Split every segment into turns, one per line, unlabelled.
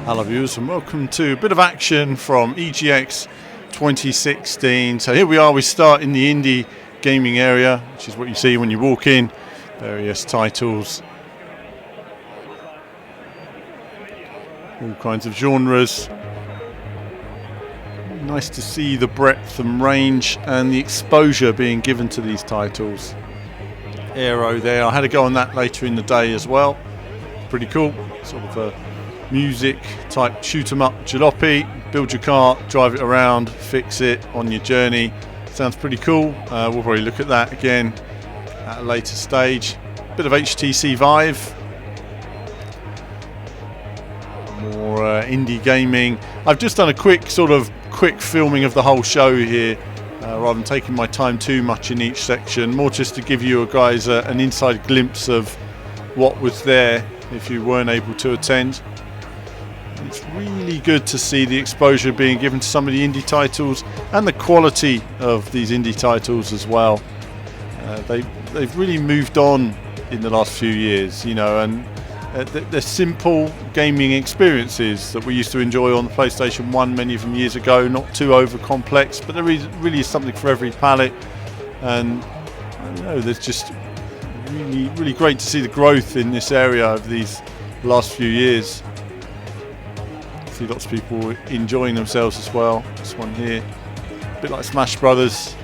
Hello viewers and welcome to a bit of action from EGX 2016. So here we are, we start in the indie gaming area, which is what you see when you walk in. Various titles, all kinds of genres. Nice to see the breadth and range and the exposure being given to these titles. Aero there, I had a go on that later in the day as well. Pretty cool, sort of a music type shoot 'em up jalopy. Build your car, drive it around, fix it on your journey. Sounds pretty cool. We'll probably look at that again at a later stage. Bit of HTC Vive, more indie gaming. I've just done a quick filming of the whole show here, rather than taking my time too much in each section. More just to give you guys an inside glimpse of what was there if you weren't able to attend. It's really good to see the exposure being given to some of the indie titles and the quality of these indie titles as well. They've really moved on in the last few years, you know, and they're simple gaming experiences that we used to enjoy on the PlayStation 1 many of them years ago, not too over complex, but there really is something for every palette. And you know, there's just really great to see the growth in this area over these last few years. See lots of people enjoying themselves as well. This one here, a bit like Smash Brothers.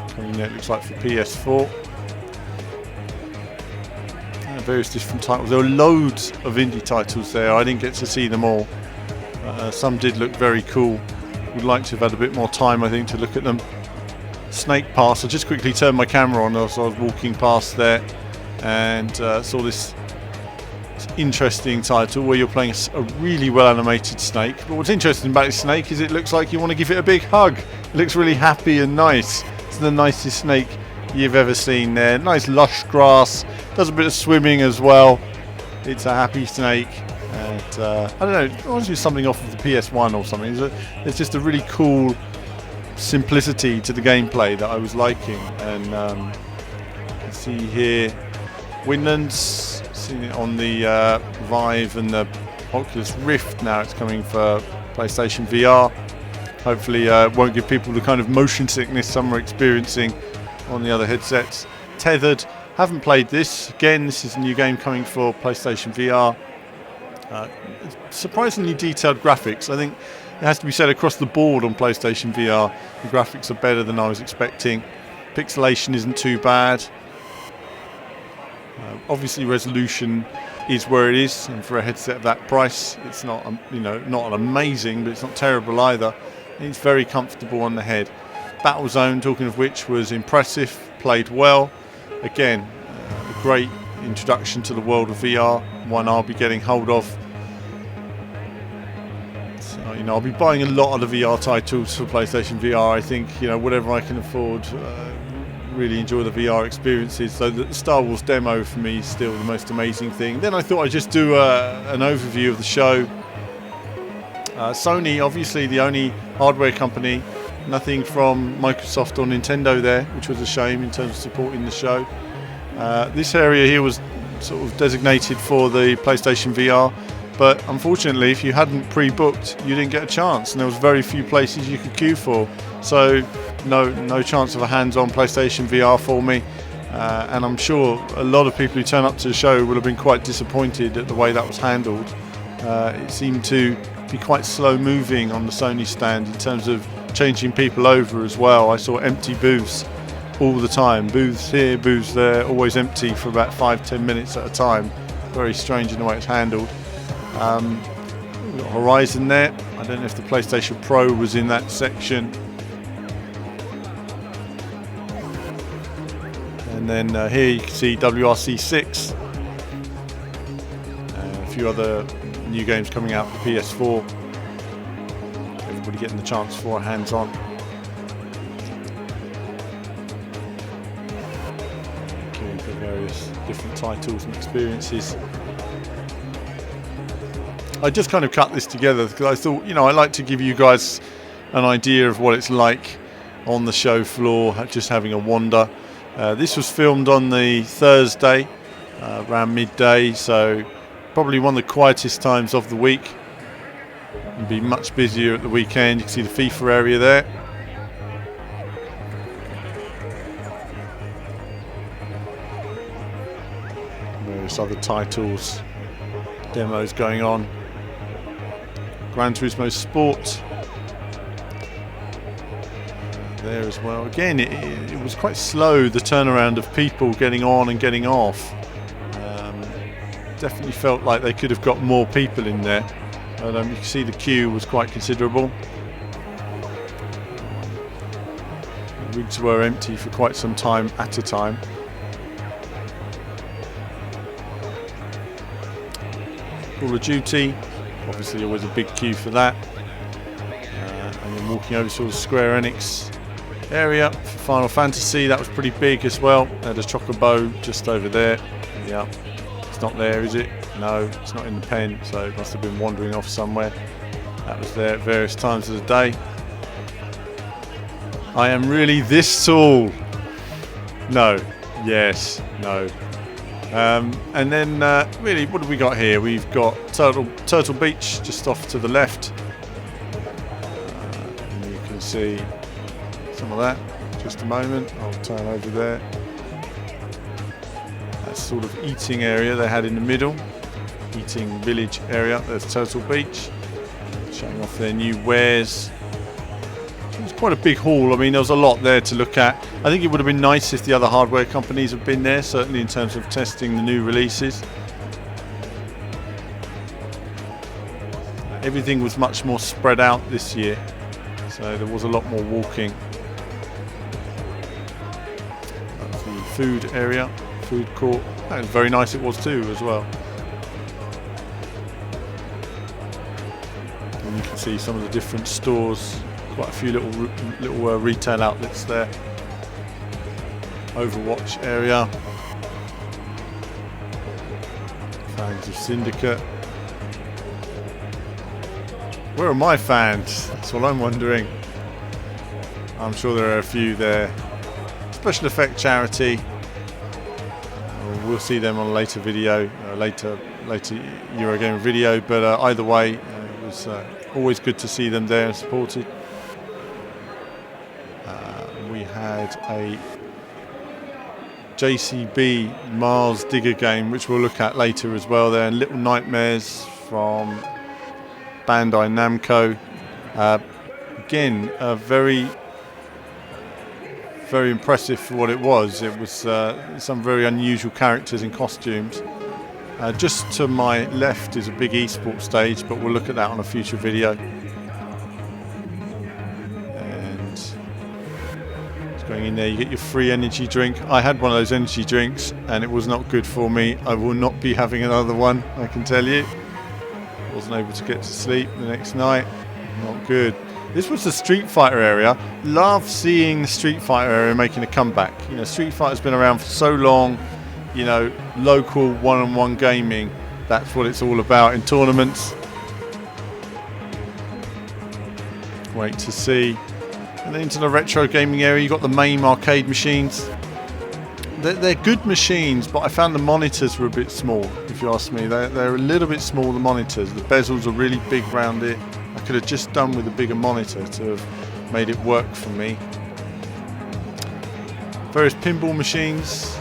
Coming out, looks like for PS4. Various different titles. There were loads of indie titles there. I didn't get to see them all. Some did look very cool. Would like to have had a bit more time, I think, to look at them. Snake Pass. I just quickly turned my camera on as I was walking past there and saw this interesting title where you're playing a really well animated snake. But what's interesting about this snake is it looks like you want to give it a big hug. It looks really happy and nice. It's the nicest snake you've ever seen there. Nice lush grass. Does a bit of swimming as well. It's a happy snake. And I don't know, it reminds me of something off of the PS1 or something. There's just a really cool simplicity to the gameplay that I was liking. And you can see here Windlands. Seen it on the Vive and the Oculus Rift. Now it's coming for PlayStation VR. Hopefully it won't give people the kind of motion sickness some are experiencing on the other headsets. Tethered, haven't played this. Again, this is a new game coming for PlayStation VR. Surprisingly detailed graphics. I think it has to be said across the board on PlayStation VR, the graphics are better than I was expecting. Pixelation isn't too bad. Obviously resolution is where it is, and for a headset of that price it's not not amazing, but it's not terrible either. It's very comfortable on the head. Battlezone, talking of which, was impressive, played well. Again, a great introduction to the world of VR, one I'll be getting hold of. So, I'll be buying a lot of the VR titles for PlayStation VR. I think, whatever I can afford. Really enjoy the VR experiences. So the Star Wars demo for me is still the most amazing thing. Then I thought I'd just do an overview of the show. Sony, obviously the only hardware company. Nothing from Microsoft or Nintendo there, which was a shame in terms of supporting the show. This area here was sort of designated for the PlayStation VR, but unfortunately if you hadn't pre-booked you didn't get a chance, and there was very few places you could queue for. So no chance of a hands-on PlayStation VR for me, and I'm sure a lot of people who turn up to the show will have been quite disappointed at the way that was handled. It seemed to be quite slow moving on the Sony stand in terms of changing people over as well. I saw empty booths all the time, booths here, booths there, always empty for about 5-10 minutes at a time. Very strange in the way it's handled. We've got Horizon there. I don't know if the PlayStation Pro was in that section. And then here you can see WRC6, a few other new games coming out for PS4. Everybody getting the chance for hands-on. Okay, for various different titles and experiences. I just kind of cut this together because I thought, I like to give you guys an idea of what it's like on the show floor, just having a wander. This was filmed on the Thursday, around midday, so Probably one of the quietest times of the week. It'll be much busier at the weekend. You can see the FIFA area there. Various other titles, demos going on. Gran Turismo Sport there as well. Again, it was quite slow, the turnaround of people getting on and getting off. Definitely felt like they could have got more people in there. But you can see the queue was quite considerable. The rigs were empty for quite some time at a time. Call of Duty, obviously always a big queue for that. And then walking over to the Square Enix area for Final Fantasy, that was pretty big as well. There's a Chocobo just over there. Yeah, it's not there, is it? No, it's not in the pen, so it must have been wandering off somewhere. That was there at various times of the day. I am really this tall. No, yes, no. And then really, what have we got here? We've got Turtle Beach just off to the left. And you can see some of that. Just a moment, I'll turn over there. That's sort of eating area they had in the middle. Eating village area. There's Turtle Beach. Showing off their new wares. It was quite a big hall. I mean, there was a lot there to look at. I think it would have been nice if the other hardware companies had been there, certainly in terms of testing the new releases. Everything was much more spread out this year, so there was a lot more walking. That's the food area, food court. That was very nice, it was too, as well. And you can see some of the different stores. Quite a few little retail outlets there. Overwatch area. Fans of Syndicate. Where are my fans? That's what I'm wondering. I'm sure there are a few there. Special Effect Charity. We'll see them on a later video, later Eurogamer video. But either way, it was always good to see them there and supported. We had a JCB Mars Digger game, which we'll look at later as well there, and Little Nightmares from Bandai Namco. Again, very impressive for what it was. It was some very unusual characters and costumes. Just to my left is a big esports stage, but we'll look at that on a future video. Going in there, you get your free energy drink. I had one of those energy drinks and it was not good for me. I will not be having another one, I can tell you. Wasn't able to get to sleep the next night. Not good. This was the Street Fighter area. Love seeing the Street Fighter area making a comeback. You know, Street Fighter's been around for so long. You know, local one-on-one gaming. That's what it's all about in tournaments. Great to see. And then into the retro gaming area, you've got the MAME arcade machines. They're good machines, but I found the monitors were a bit small, if you ask me. They're a little bit small, the monitors. The bezels are really big around it. I could have just done with a bigger monitor to have made it work for me. Various pinball machines.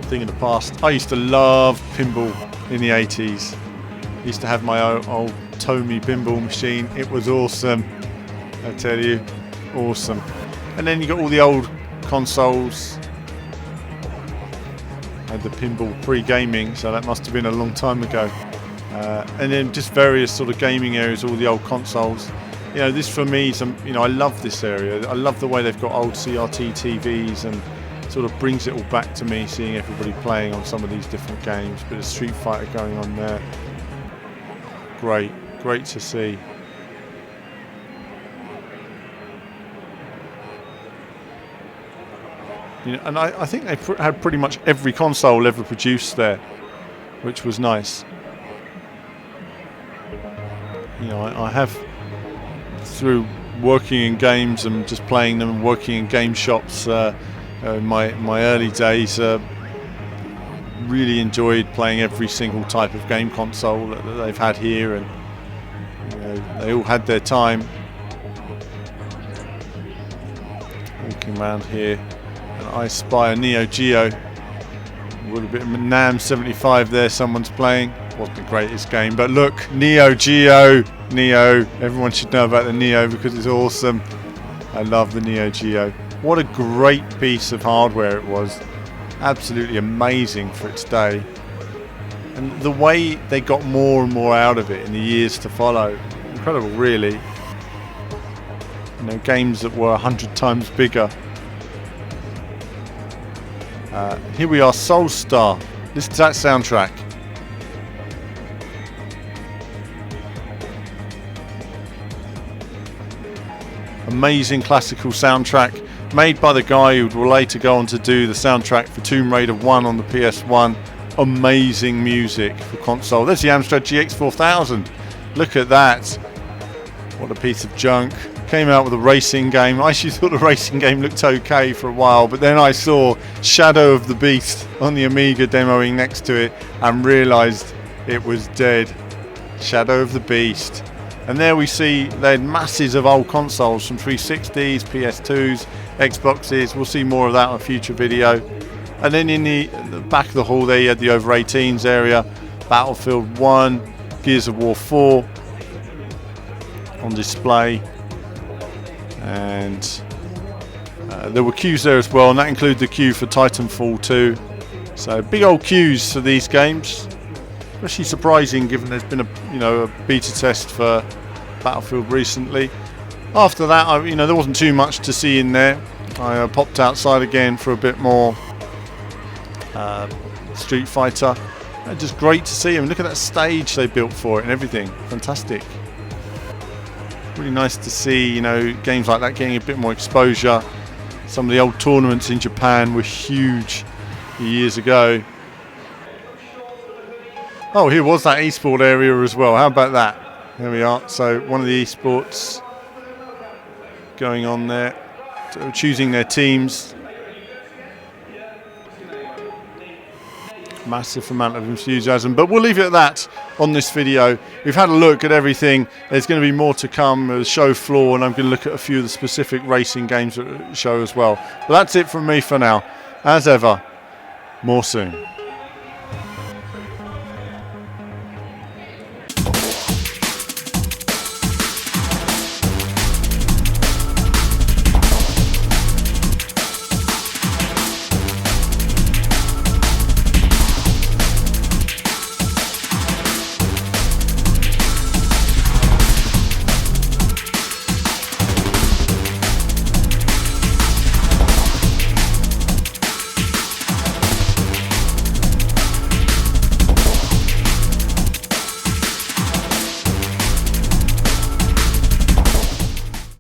Thing in the past. I used to love pinball in the 80s. Used to have my old Tomy pinball machine. It was awesome, I tell you, awesome. And then you got all the old consoles. I had the pinball pre-gaming, so that must have been a long time ago. And then just various sort of gaming areas, all the old consoles. You know, this for me, I love this area. I love the way they've got old CRT TVs and sort of brings it all back to me, seeing everybody playing on some of these different games. Bit of Street Fighter going on there. Great to see. You know, and I think they had pretty much every console ever produced there, which was nice. You know, I have, through working in games and just playing them and working in game shops, In my early days, really enjoyed playing every single type of game console that they've had here, and they all had their time. Walking around here, and I spy a Neo Geo. A little bit of NAM 75 there. Someone's playing. Wasn't the greatest game, but look, Neo Geo, Neo. Everyone should know about the Neo because it's awesome. I love the Neo Geo. What a great piece of hardware it was. Absolutely amazing for its day. And the way they got more and more out of it in the years to follow. Incredible, really. Games that were 100 times bigger. Here we are, Soul Star. Listen to that soundtrack. Amazing classical soundtrack made by the guy who would later go on to do the soundtrack for Tomb Raider 1 on the PS1. Amazing music for console. There's the Amstrad GX 4000. Look at that. What a piece of junk. Came out with a racing game. I actually thought the racing game looked okay for a while, but then I saw Shadow of the Beast on the Amiga demoing next to it and realised it was dead. Shadow of the Beast. And there we see they had masses of old consoles from 360s, PS2s, Xboxes. We'll see more of that on a future video. And then in the back of the hall there you had the over 18s area, Battlefield 1, Gears of War 4 on display. And there were queues there as well, and that included the queue for Titanfall 2. So big old queues for these games. Especially surprising given there's been a beta test for Battlefield recently. After that, there wasn't too much to see in there. I popped outside again for a bit more Street Fighter. Just great to see them. Look at that stage they built for it and everything. Fantastic. Really nice to see, games like that getting a bit more exposure. Some of the old tournaments in Japan were huge years ago. Oh, here was that eSport area as well. How about that? There we are. So one of the eSports going on there, so choosing their teams. Massive amount of enthusiasm, but we'll leave it at that on this video. We've had a look at everything. There's going to be more to come at the show floor, and I'm going to look at a few of the specific racing games at the show as well. But that's it from me for now. As ever, more soon.